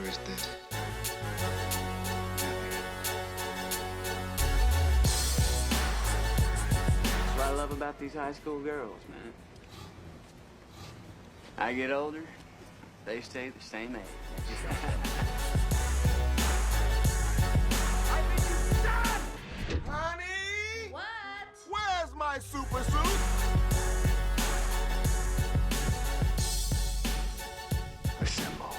is this? That's what I love about these high school girls, man. I get older, they stay the same age. Honey! What? Where's my super suit? Assemble.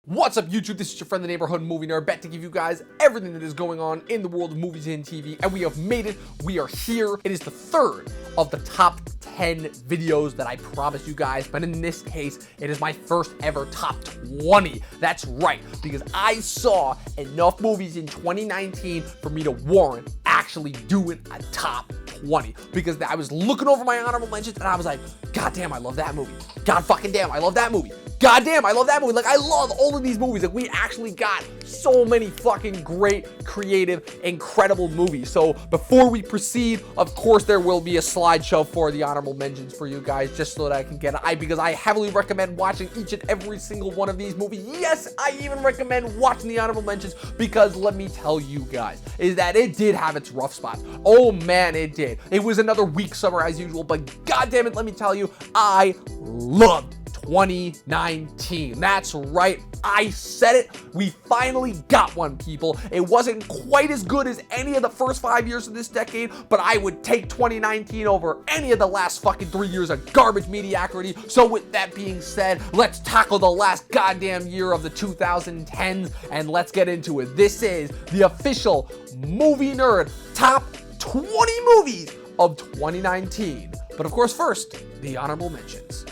What's up, YouTube? This is your friend, the neighborhood movie nerd, back to give you guys everything that is going on in the world of movies and TV, and we have made it. We are here. It is the third of the top 10 videos that I promised you guys, but in this case, it is my first ever top 20. That's right, because I saw enough movies in 2019 for me to warrant actually doing a top 20, because I was looking over my honorable mentions and I was like, God damn, I love that movie. God fucking damn, I love that movie. God damn, I love that movie. Like, I love all of these movies. Like, we actually got so many fucking great, creative, incredible movies. So before we proceed, of course, there will be a slideshow for the honorable mentions for you guys, just so that I can get an eye, because I heavily recommend watching each and every single one of these movies. Yes, I even recommend watching the honorable mentions, because let me tell you guys, is that it did have its rough spots. Oh man, it did. It was another weak summer as usual, but god damn it, let me tell you, I loved 2019. That's right, I said it. We finally got one, people. It wasn't quite as good as any of the first 5 years of this decade, but I would take 2019 over any of the last fucking 3 years of garbage mediocrity. So with that being said, let's tackle the last goddamn year of the 2010s and let's get into it. This is the official Movie Nerd Top 20 Movies of 2019. But of course, first, the honorable mentions.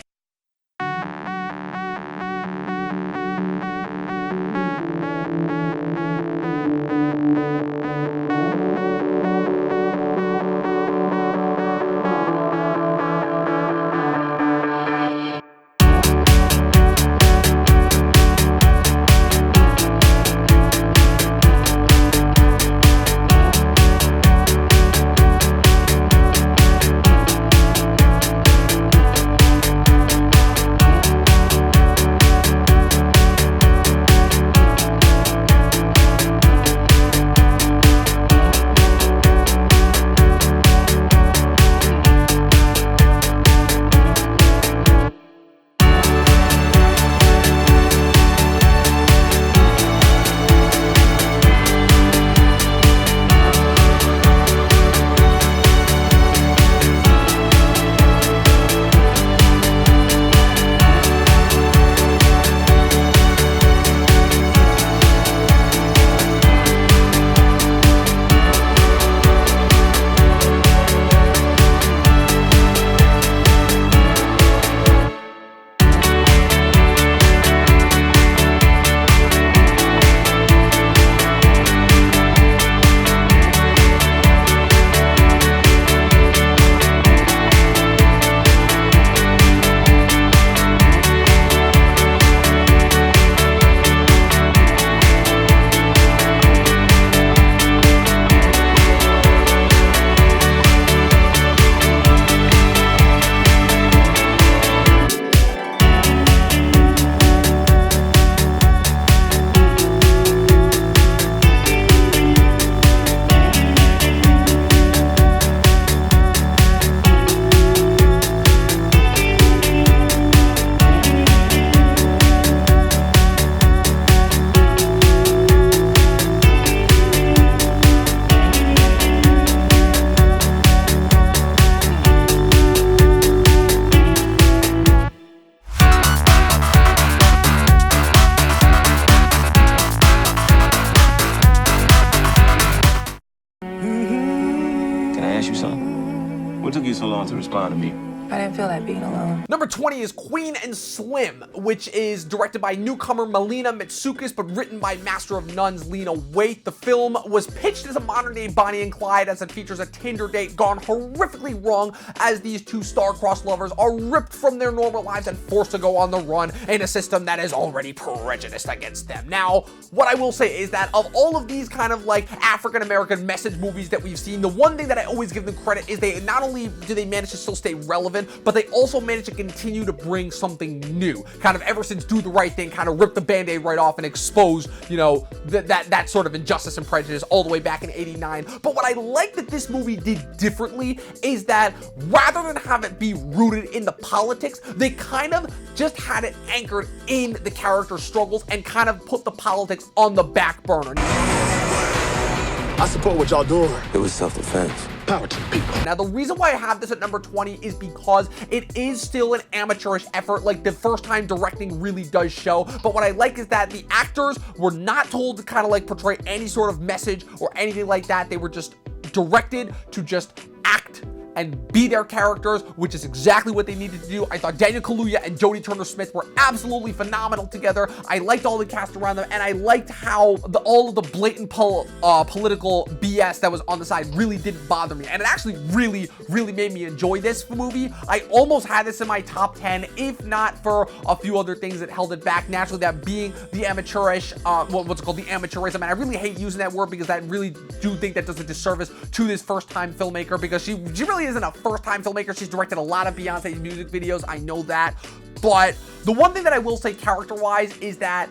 What took you so long to respond to me? I didn't feel like being alone. Number 20 is Queen and Slim, which is directed by newcomer Melina Mitsoukas, but written by Master of None's Lena Waithe. The film was pitched as a modern-day Bonnie and Clyde, as it features a Tinder date gone horrifically wrong, as these two star-crossed lovers are ripped from their normal lives and forced to go on the run in a system that is already prejudiced against them. Now, what I will say is that of all of these kind of like African-American message movies that we've seen, the one thing that I always give them credit is they not only do they manage to still stay relevant, relevant, but they also managed to continue to bring something new, kind of ever since Do the Right Thing kind of ripped the band-aid right off and exposed, you know, that sort of injustice and prejudice all the way back in '89. But what I like that this movie did differently is that rather than have it be rooted in the politics, they kind of just had it anchored in the character struggles and kind of put the politics on the back burner. I support what y'all doing. It was self-defense. Power to the people. Now, the reason why I have this at number 20 is because it is still an amateurish effort. Like, the first time directing really does show. But what I like is that the actors were not told to kind of like portray any sort of message or anything like that. They were just directed to just act and be their characters, which is exactly what they needed to do. I thought Daniel Kaluuya and Jodie Turner-Smith were absolutely phenomenal together. I liked all the cast around them, and I liked how all of the blatant political BS that was on the side really didn't bother me, and it actually really made me enjoy this movie. I almost had this in my top 10, if not for a few other things that held it back. Naturally, that being the amateurish, what's it called, the amateurism, and I really hate using that word because I really do think that does a disservice to this first-time filmmaker, because she really isn't a first-time filmmaker. She's directed a lot of Beyonce's music videos. I know that. But the one thing that I will say character-wise is that,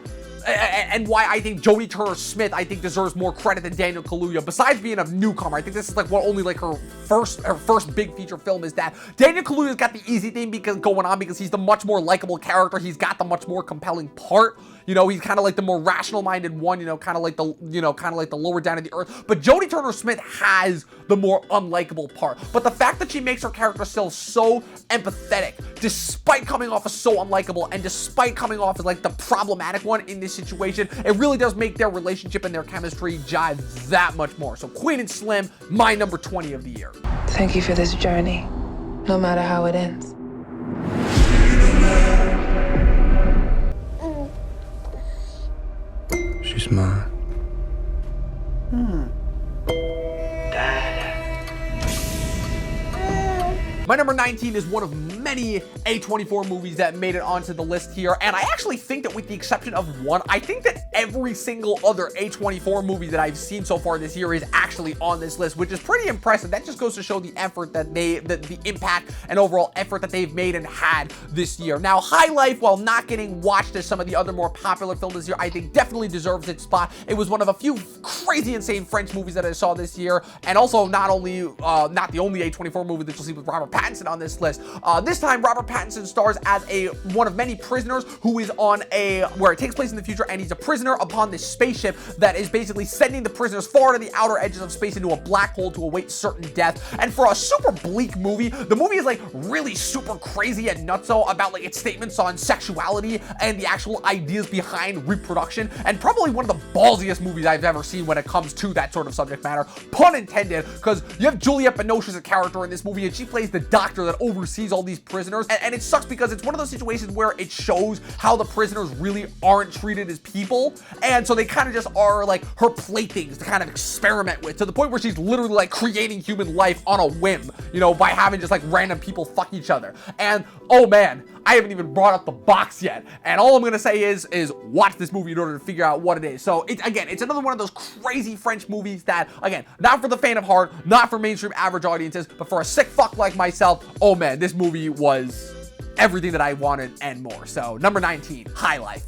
and why I think Jodie Turner-Smith, I think, deserves more credit than Daniel Kaluuya, besides being a newcomer. I think this is like only like her first big feature film, is that Daniel Kaluuya's got the easy thing going on because he's the much more likable character. He's got the much more compelling part. You know, he's kind of like the more rational-minded one, you know, kind of like the lower down to the earth. But Jodie Turner-Smith has the more unlikable part. But the fact that she makes her character still so empathetic, despite coming off as so unlikable, and despite coming off as like the problematic one in this situation, it really does make their relationship and their chemistry jive that much more. So Queen and Slim, my number 20 of the year. Thank you for this journey, no matter how it ends. She's mine. My number 19 is one of many A24 movies that made it onto the list here, and I actually think that with the exception of one, I think that every single other A24 movie that I've seen so far this year is actually on this list, which is pretty impressive. That just goes to show the effort that the impact and overall effort that they've made and had this year. Now, High Life, while not getting watched as some of the other more popular films this year, I think definitely deserves its spot. It was one of a few crazy insane French movies that I saw this year, and also not the only A24 movie that you'll see with Robert Pattinson on this list. This time, Robert Pattinson stars as one of many prisoners who is on where it takes place in the future, and he's a prisoner upon this spaceship that is basically sending the prisoners far to the outer edges of space into a black hole to await certain death. And for a super bleak movie, the movie is like really super crazy and nutso about like its statements on sexuality and the actual ideas behind reproduction, and probably one of the ballsiest movies I've ever seen when it comes to that sort of subject matter, pun intended, because you have Juliette Binoche as a character in this movie, and she plays the doctor that oversees all these prisoners, and it sucks because it's one of those situations where it shows how the prisoners really aren't treated as people, and so they kind of just are like her playthings to kind of experiment with, to the point where she's literally like creating human life on a whim, you know, by having just like random people fuck each other. And oh man, I haven't even brought up the box yet, and all I'm gonna say is watch this movie in order to figure out what it is. So it's another one of those crazy French movies that, again, not for the faint of heart, not for mainstream average audiences, but for a sick fuck like myself, oh man, this movie was everything that I wanted and more. So number 19, High Life.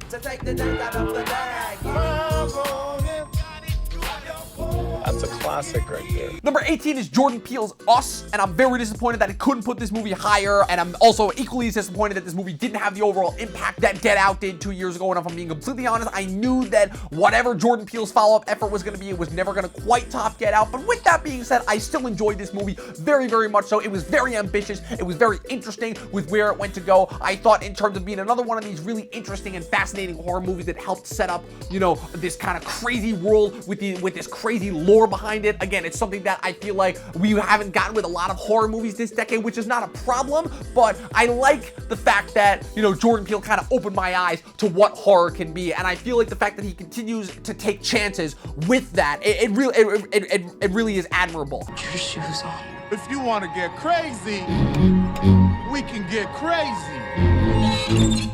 To take the drink out of the bag. That's a classic right there. Number 18 is Jordan Peele's Us, and I'm very disappointed that it couldn't put this movie higher, and I'm also equally as disappointed that this movie didn't have the overall impact that Get Out did 2 years ago. And if I'm being completely honest, I knew that whatever Jordan Peele's follow-up effort was going to be, it was never going to quite top Get Out. But with that being said, I still enjoyed this movie very, very much so. It was very ambitious. It was very interesting with where it went to go. I thought in terms of being another one of these really interesting and fascinating horror movies that helped set up, you know, this kind of crazy world with this crazy lore behind it. Again, it's something that I feel like we haven't gotten with a lot of horror movies this decade, which is not a problem, but I like the fact that, you know, Jordan Peele kind of opened my eyes to what horror can be, and I feel like the fact that he continues to take chances with that, it really is admirable. Put your shoes on. If you want to get crazy, we can get crazy.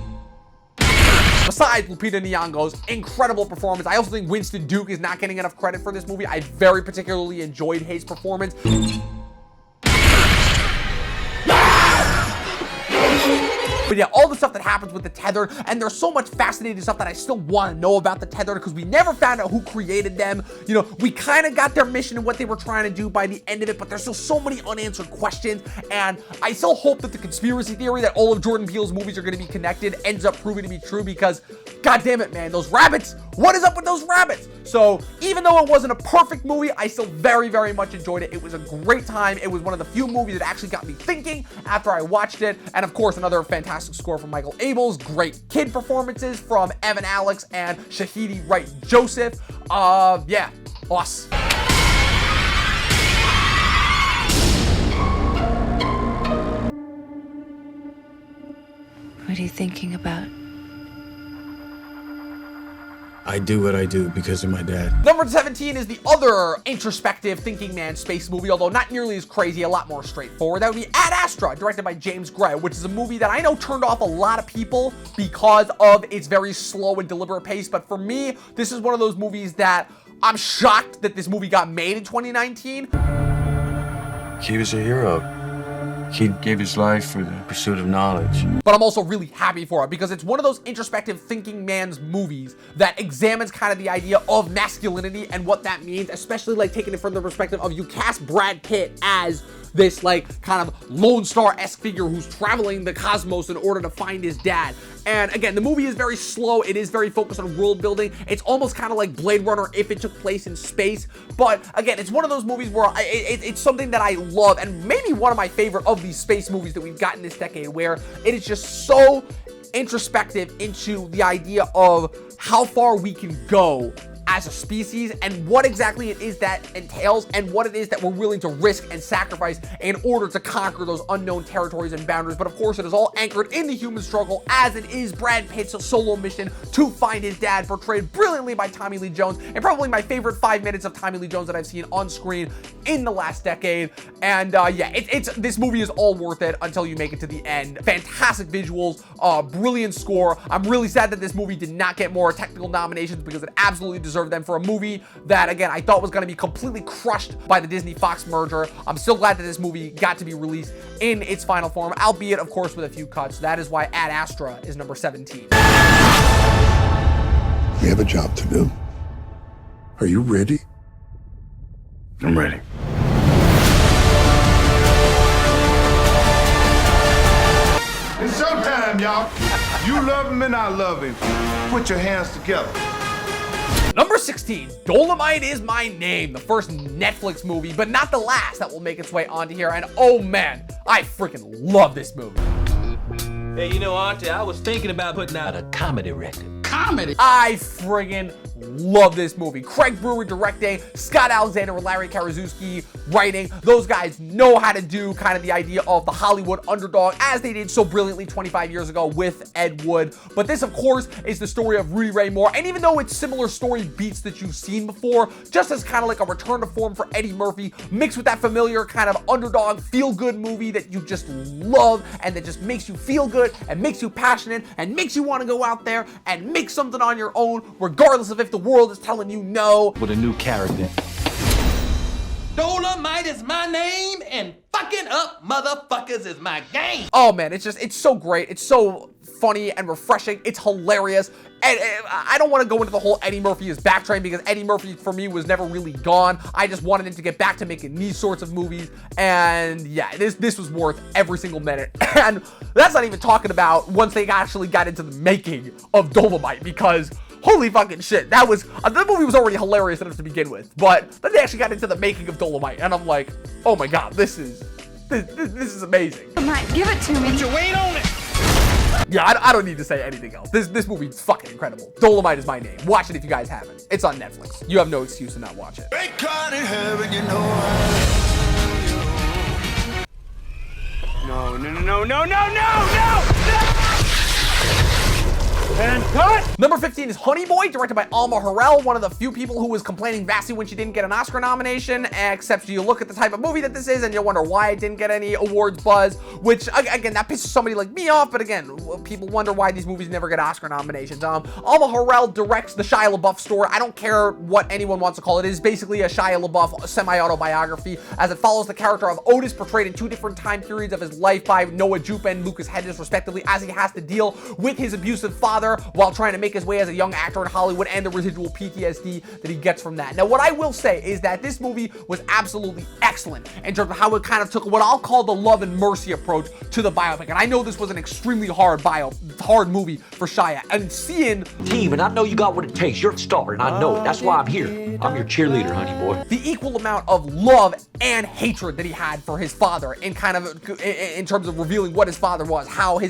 besides Lupita Nyong'o's incredible performance. I also think Winston Duke is not getting enough credit for this movie. I very particularly enjoyed his performance. But yeah, all the stuff that happens with the Tethered, and there's so much fascinating stuff that I still want to know about the Tethered because we never found out who created them. You know, we kind of got their mission and what they were trying to do by the end of it, but there's still so many unanswered questions, and I still hope that the conspiracy theory that all of Jordan Peele's movies are going to be connected ends up proving to be true because, god damn it, man, those rabbits, what is up with those rabbits? So even though it wasn't a perfect movie, I still very, very much enjoyed it. It was a great time. It was one of the few movies that actually got me thinking after I watched it, and of course, another fantastic score from Michael Abels, great kid performances from Evan Alex and Shahidi Wright Joseph. Yeah, awesome. What are you thinking about? I do what I do because of my dad. Number 17 is the other introspective thinking man space movie, although not nearly as crazy, a lot more straightforward. That would be Ad Astra, directed by James Gray, which is a movie that I know turned off a lot of people because of its very slow and deliberate pace. But for me, this is one of those movies that I'm shocked that this movie got made in 2019. He was a hero. He gave his life for the pursuit of knowledge. But I'm also really happy for it because it's one of those introspective thinking man's movies that examines kind of the idea of masculinity and what that means, especially like taking it from the perspective of you cast Brad Pitt as this like kind of Lone Star-esque figure who's traveling the cosmos in order to find his dad. And again, the movie is very slow. It is very focused on world building. It's almost kind of like Blade Runner if it took place in space. But again, it's one of those movies where it's something that I love, and maybe one of my favorite of these space movies that we've gotten this decade, where it is just so introspective into the idea of how far we can go as a species and what exactly it is that entails and what it is that we're willing to risk and sacrifice in order to conquer those unknown territories and boundaries. But of course, it is all anchored in the human struggle, as it is Brad Pitt's solo mission to find his dad, portrayed brilliantly by Tommy Lee Jones, and probably my favorite 5 minutes of Tommy Lee Jones that I've seen on screen in the last decade. And yeah, this movie is all worth it until you make it to the end. Fantastic visuals, brilliant score. I'm really sad that this movie did not get more technical nominations because it absolutely deserved them for a movie that, again, I thought was going to be completely crushed by the Disney-Fox merger. I'm still glad that this movie got to be released in its final form, albeit, of course, with a few cuts. That is why Ad Astra is number 17. We have a job to do. Are you ready? I'm ready. It's showtime, y'all. You love him and I love him. Put your hands together. Number 16, Dolomite Is My Name, the first Netflix movie, but not the last that will make its way onto here. And oh man, I freaking love this movie. Hey, you know, Auntie, I was thinking about putting out a comedy record. Comedy. I friggin' love this movie. Craig Brewer directing, Scott Alexander and Larry Karaszewski writing. Those guys know how to do kind of the idea of the Hollywood underdog, as they did so brilliantly 25 years ago with Ed Wood. But this, of course, is the story of Rudy Ray Moore. And even though it's similar story beats that you've seen before, just as kind of like a return to form for Eddie Murphy, mixed with that familiar kind of underdog feel-good movie that you just love and that just makes you feel good and makes you passionate and makes you want to go out there and make something on your own, regardless of if the world is telling you no. With a new character. Dolomite is my name, and fucking up motherfuckers is my game. Oh man, it's so great. It's so funny and refreshing. It's hilarious. And I don't want to go into the whole Eddie Murphy is back train because Eddie Murphy for me was never really gone. I just wanted him to get back to making these sorts of movies. And yeah, this was worth every single minute. And that's not even talking about once they actually got into the making of Dolomite, because holy fucking shit, that movie was already hilarious enough to begin with, but then they actually got into the making of Dolomite, and I'm like, oh my god, this is amazing. Mike, give it to me. Put your weight on it. Yeah, I don't need to say anything else. This movie's fucking incredible. Dolomite Is My Name. Watch it if you guys haven't. It's on Netflix. You have no excuse to not watch it. No. And cut! Number 15 is Honey Boy, directed by Alma Harrell, one of the few people who was complaining vastly when she didn't get an Oscar nomination, except you look at the type of movie that this is and you'll wonder why it didn't get any awards buzz, which, again, that pisses somebody like me off, but again, people wonder why these movies never get Oscar nominations. Alma Harrell directs the Shia LaBeouf story. I don't care what anyone wants to call it. It is basically a Shia LaBeouf semi-autobiography, as it follows the character of Otis, portrayed in 2 different time periods of his life by Noah Jupe and Lucas Hedges, respectively, as he has to deal with his abusive father while trying to make his way as a young actor in Hollywood and the residual PTSD that he gets from that. Now, what I will say is that this movie was absolutely excellent in terms of how it kind of took what I'll call the love and mercy approach to the biopic. And I know this was an extremely hard movie for Shia. And seeing Team, and I know you got what it takes. You're a star, and I know it. That's why I'm here. I'm your cheerleader, honey boy. the equal amount of love and hatred that he had for his father, and kind of in terms of revealing what his father was, how he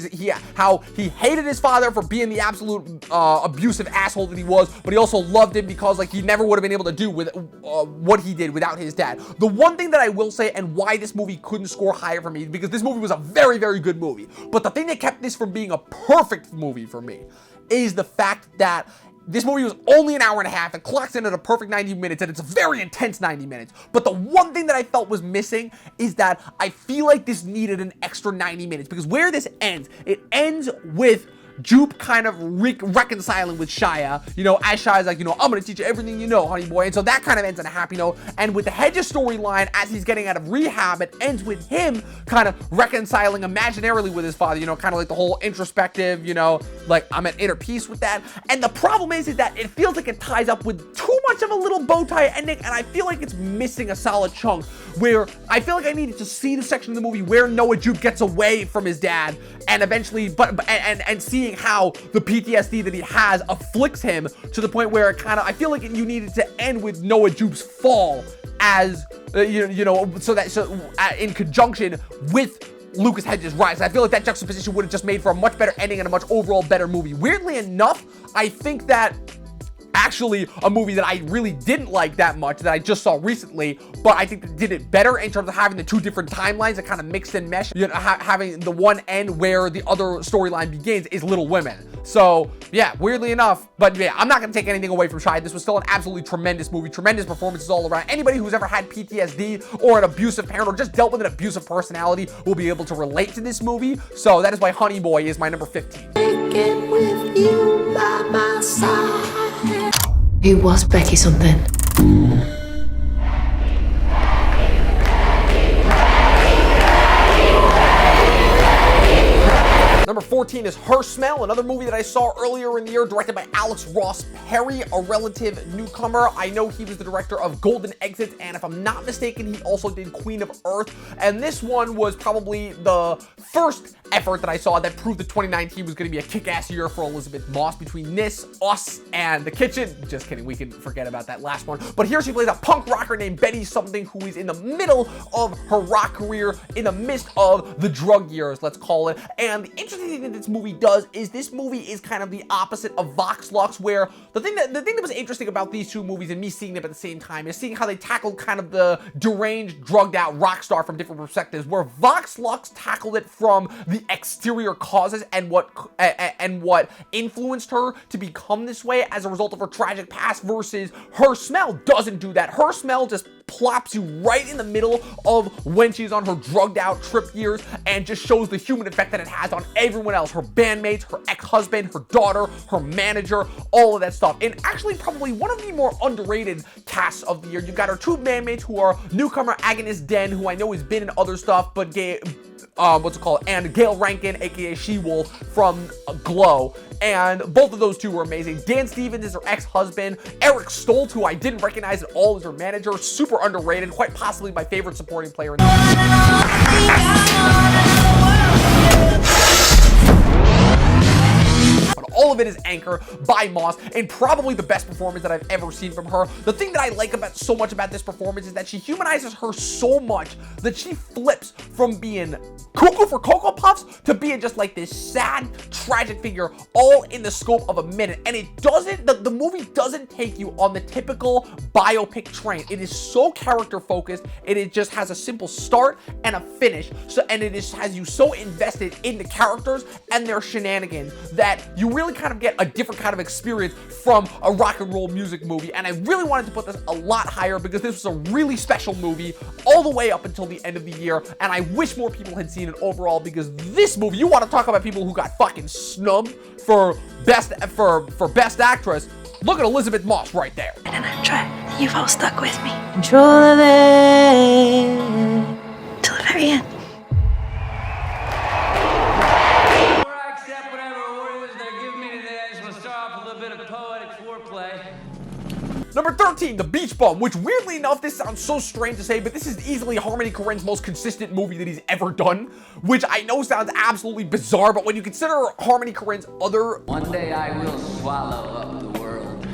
hated his father for being the absolute abusive asshole that he was, but he also loved him because like he never would have been able to do with what he did without his dad. The one thing that I will say, and why this movie couldn't score higher for me, because this movie was a very, very good movie, but the thing that kept this from being a perfect movie for me is the fact that this movie was only an hour and a half. It clocks in at a perfect 90 minutes, and it's a very intense 90 minutes. But the one thing that I felt was missing is that I feel like this needed an extra 90 minutes, because where this ends, it ends with Jupe kind of reconciling with Shia, you know, as Shia's like, you know, I'm gonna teach you everything you know, honey boy. And so that kind of ends on a happy note. And with the Hedges storyline, as he's getting out of rehab, it ends with him kind of reconciling imaginarily with his father, you know, kind of like the whole introspective, you know, like I'm at inner peace with that. And the problem is that it feels like it ties up with too much of a little bow tie ending, and I feel like it's missing a solid chunk where I feel like I needed to see the section of the movie where Noah Jupe gets away from his dad and eventually, and seeing how the PTSD that he has afflicts him to the point where it kind of, I feel like you needed to end with Noah Jupe's fall as, you know, in conjunction with Lucas Hedges' rise. I feel like that juxtaposition would have just made for a much better ending and a much overall better movie. Weirdly enough, I think that actually a movie that I really didn't like that much, that I just saw recently, but I think that did it better in terms of having the two different timelines that kind of mixed and meshed, you know, having the one end where the other storyline begins is Little Women. So yeah, weirdly enough, but yeah, I'm not gonna take anything away from Shia. This was still an absolutely tremendous movie, tremendous performances all around. Anybody who's ever had PTSD or an abusive parent or just dealt with an abusive personality will be able to relate to this movie. So that is why Honey Boy is my number 15. With you by my side. Who was Becky something? Number 14 is Her Smell, another movie that I saw earlier in the year, directed by Alex Ross Perry, a relative newcomer. I know he was the director of Golden Exits, and if I'm not mistaken, he also did Queen of Earth. And this one was probably the first effort that I saw that proved that 2019 was going to be a kick-ass year for Elizabeth Moss. Between this, Us, and The Kitchen. Just kidding, we can forget about that last one. But here she plays a punk rocker named Betty Something, who is in the middle of her rock career, in the midst of the drug years, let's call it. And the interesting thing that this movie does is this movie is kind of the opposite of Vox Lux, where the thing that was interesting about these two movies and me seeing them at the same time is seeing how they tackled kind of the deranged, drugged out rock star from different perspectives, where Vox Lux tackled it from the exterior causes and what influenced her to become this way as a result of her tragic past, versus Her Smell doesn't do that. Her Smell just plops you right in the middle of when she's on her drugged out trip years and just shows the human effect that it has on everyone else, her bandmates, her ex-husband, her daughter, her manager, all of that stuff. And actually probably one of the more underrated casts of the year. You've got her two bandmates who are newcomer Agnes Den, who I know has been in other stuff, but and Gail Rankin, aka She-Wolf from Glow. And both of those two were amazing. Dan Stevens is her ex-husband. Eric Stoltz, who I didn't recognize at all as her manager, super underrated, quite possibly my favorite supporting player in the all of it is anchored by Moss, and probably the best performance that I've ever seen from her. The thing that I like so much about this performance is that she humanizes her so much that she flips from being cuckoo for Cocoa Puffs to being just like this sad, tragic figure, all in the scope of a minute. And it doesn't, the movie doesn't take you on the typical biopic train. It is so character focused. It just has a simple start and a finish. So, and it has you so invested in the characters and their shenanigans that you really kind of get a different kind of experience from a rock and roll music movie. And I really wanted to put this a lot higher because this was a really special movie all the way up until the end of the year. And I wish more people had seen it overall, because this movie, you want to talk about people who got fucking snubbed for best actress. Look at Elizabeth Moss right there. And I'm trying. You've all stuck with me. Control of it. Till the very end. Number 13, The Beach Bum, which weirdly enough, this sounds so strange to say, but this is easily Harmony Korine's most consistent movie that he's ever done, which I know sounds absolutely bizarre, but when you consider Harmony Korine's other... One day I will swallow up the world.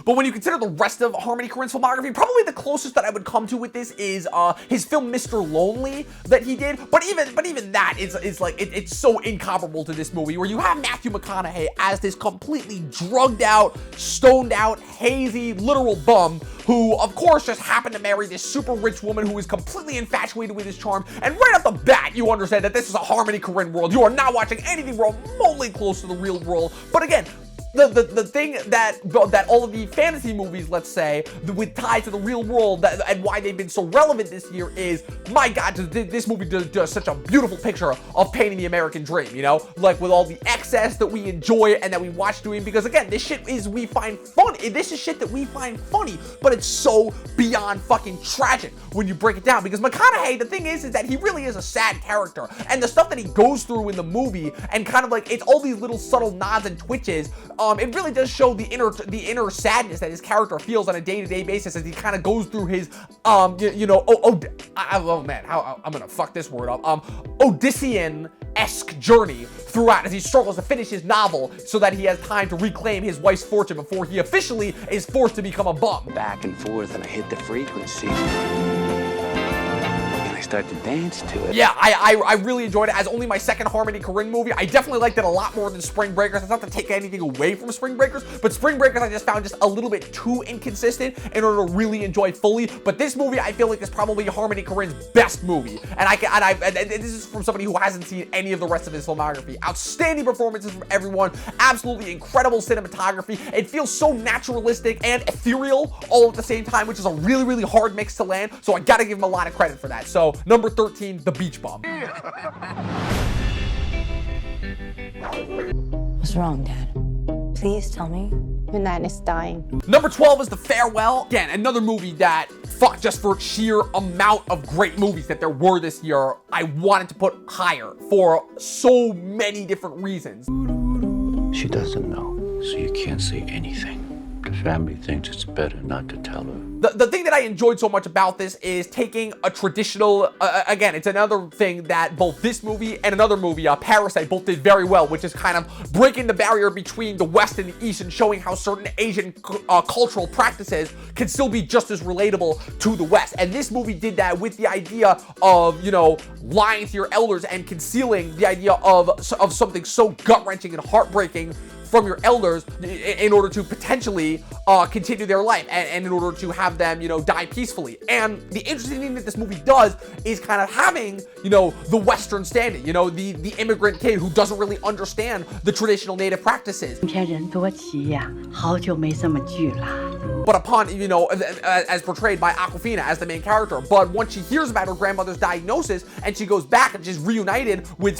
But when you consider the rest of Harmony Korine's filmography, probably the closest that I would come to with this is his film Mr. Lonely that he did. But even that is like it's so incomparable to this movie, where you have Matthew McConaughey as this completely drugged out, stoned out, hazy, literal bum who, of course, just happened to marry this super rich woman who is completely infatuated with his charm. And right off the bat, you understand that this is a Harmony Korine world. You are not watching anything remotely close to the real world. But again, the thing that all of the fantasy movies, let's say, with ties to the real world and why they've been so relevant this year is, my God, this movie does such a beautiful picture of painting the American dream, you know? Like, with all the excess that we enjoy and that we watch doing, because again, this shit is we find funny. This is shit that we find funny, but it's so beyond fucking tragic when you break it down. Because McConaughey, the thing is that he really is a sad character, and the stuff that he goes through in the movie, and kind of like, it's all these little subtle nods and twitches, it really does show the inner sadness that his character feels on a day-to-day basis as he kind of goes through his, oh man, I'm gonna fuck this word up, Odyssean-esque journey throughout as he struggles to finish his novel so that he has time to reclaim his wife's fortune before he officially is forced to become a bum. Back and forth, and I hit the frequency. Start to dance to it. Yeah, I really enjoyed it as only my second Harmony Korine movie. I definitely liked it a lot more than Spring Breakers. It's not to take anything away from Spring Breakers, but Spring Breakers I just found just a little bit too inconsistent in order to really enjoy fully. But this movie I feel like is probably Harmony Korine's best movie, and this is from somebody who hasn't seen any of the rest of his filmography. Outstanding performances from everyone, absolutely incredible cinematography. It feels so naturalistic and ethereal all at the same time, which is a really, really hard mix to land. So I gotta give him a lot of credit for that. So number 13, The Beach Bum. What's wrong, Dad? Please tell me. Midnight is dying. Number 12 is The Farewell. Again, another movie that, fuck, just for sheer amount of great movies that there were this year, I wanted to put higher for so many different reasons. She doesn't know, so you can't say anything. The family thinks it's better not to tell her. The thing that I enjoyed so much about this is taking a traditional, again, it's another thing that both this movie and another movie, Parasite, both did very well, which is kind of breaking the barrier between the West and the East and showing how certain Asian cultural practices can still be just as relatable to the West. And this movie did that with the idea of, you know, lying to your elders and concealing the idea of something so gut-wrenching and heartbreaking from your elders in order to potentially continue their life and in order to have them, you know, die peacefully. And the interesting thing that this movie does is kind of having, you know, the Western standing, you know, the immigrant kid who doesn't really understand the traditional native practices. But upon, you know, as portrayed by Awkwafina as the main character, but once she hears about her grandmother's diagnosis and she goes back and she's reunited with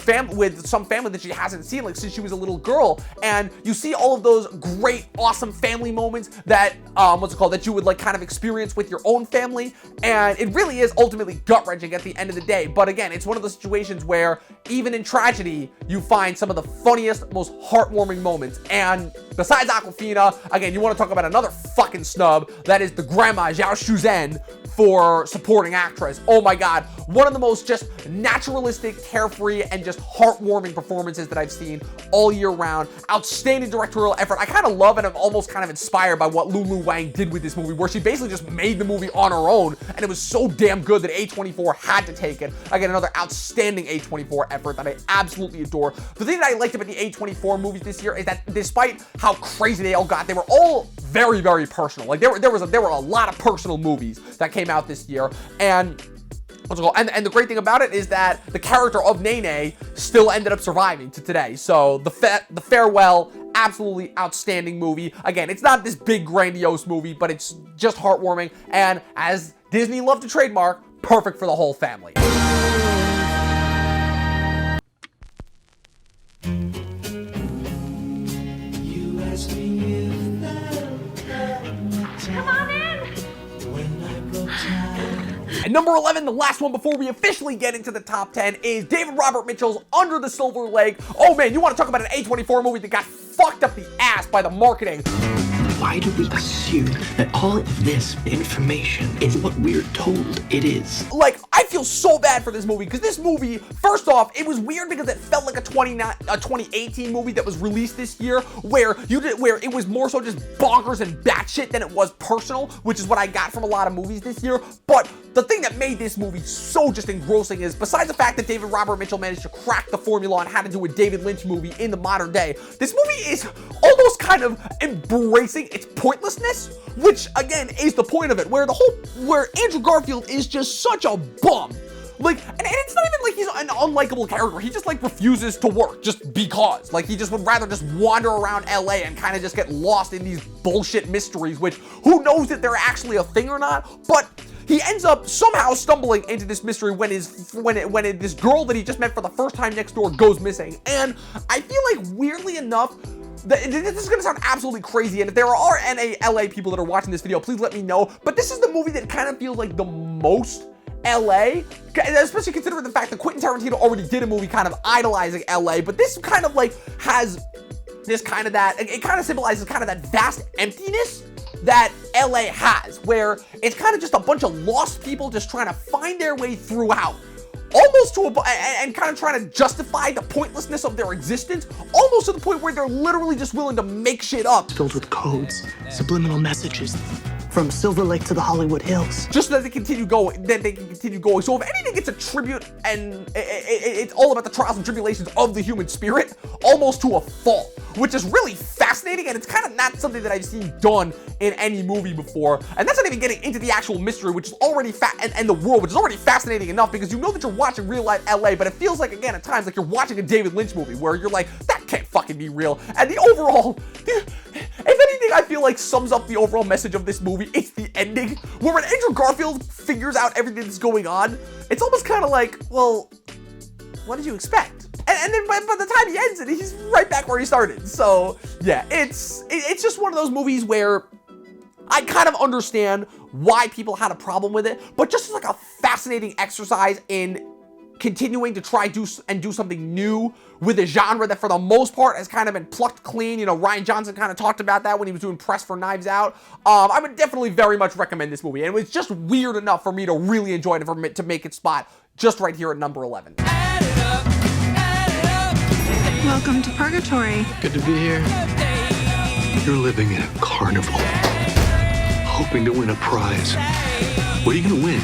some family that she hasn't seen like since she was a little girl, and you see all of those great, awesome family moments that, that you would like kind of experience with your own family, and it really is ultimately gut-wrenching at the end of the day. But again, it's one of those situations where even in tragedy, you find some of the funniest, most heartwarming moments. And besides Awkwafina, again, you want to talk about another fucking snub, that is the grandma Zhao Shuzhen for supporting actress. Oh my God, one of the most just naturalistic, carefree, and just heartwarming performances that I've seen all year round. Outstanding directorial effort. I kind of love and I'm almost kind of inspired by what Lulu Wang did with this movie, where she basically just made the movie on her own, and it was so damn good that A24 had to take it. Again, another outstanding A24 effort that I absolutely adore. The thing that I liked about the A24 movies this year is that despite how crazy they all got, they were all very, very personal. Like there were a lot of personal movies that came out this year, and what's it called? And the great thing about it is that the character of Nene still ended up surviving to today. So the Farewell, absolutely outstanding movie. Again, it's not this big grandiose movie, but it's just heartwarming. And as Disney loved to trademark, perfect for the whole family. And number 11, the last one before we officially get into the top 10, is David Robert Mitchell's Under the Silver Lake. Oh man, you want to talk about an A24 movie that got fucked up the ass by the marketing. Why do we assume that all of this information is what we're told it is? Like, I feel so bad for this movie, because this movie, first off, it was weird because it felt like a 2018 movie that was released this year, where it was more so just bonkers and batshit than it was personal, which is what I got from a lot of movies this year. But the thing that made this movie so just engrossing is, besides the fact that David Robert Mitchell managed to crack the formula on how to do a David Lynch movie in the modern day, this movie is almost kind of embracing its pointlessness, which again is the point of it, where Andrew Garfield is just such a bum. Like, and it's not even like he's an unlikable character. He just like refuses to work just because. Like, he just would rather just wander around LA and kind of just get lost in these bullshit mysteries, which who knows if they're actually a thing or not. But he ends up somehow stumbling into this mystery when this girl that he just met for the first time next door goes missing. And I feel like, weirdly enough, this is going to sound absolutely crazy, and if there are LA people that are watching this video, please let me know, but this is the movie that kind of feels like the most LA, especially considering the fact that Quentin Tarantino already did a movie kind of idolizing LA, but this kind of like has this kind of that, it kind of symbolizes kind of that vast emptiness that LA has, where it's kind of just a bunch of lost people just trying to find their way throughout. Almost to and kind of trying to justify the pointlessness of their existence, almost to the point where they're literally just willing to make shit up. Filled with codes, subliminal messages, from Silver Lake to the Hollywood Hills. Just so that they can continue going. So if anything, it's a tribute, and it's all about the trials and tribulations of the human spirit, almost to a fault, which is really fascinating, and it's kind of not something that I've seen done in any movie before. And that's not even getting into the actual mystery, which is already and the world, which is already fascinating enough, because you know that you're watching real life LA, but it feels like, again, at times, like you're watching a David Lynch movie, where you're like, that can't fucking be real. And the overall, if anything, I feel like sums up the overall message of this movie, it's the ending, where when Andrew Garfield figures out everything that's going on, it's almost kind of like, well, what did you expect? And then by the time he ends it, he's right back where he started. So yeah, it's just one of those movies where I kind of understand why people had a problem with it, but just like a fascinating exercise in continuing to try do something new with a genre that for the most part has kind of been plucked clean. You know, Rian Johnson kind of talked about that when he was doing press for Knives Out. I would definitely very much recommend this movie, and it was just weird enough for me to really enjoy it and for it to make its spot just right here at number 11. Welcome to Purgatory. Good to be here. You're living in a carnival, hoping to win a prize. What are you gonna win?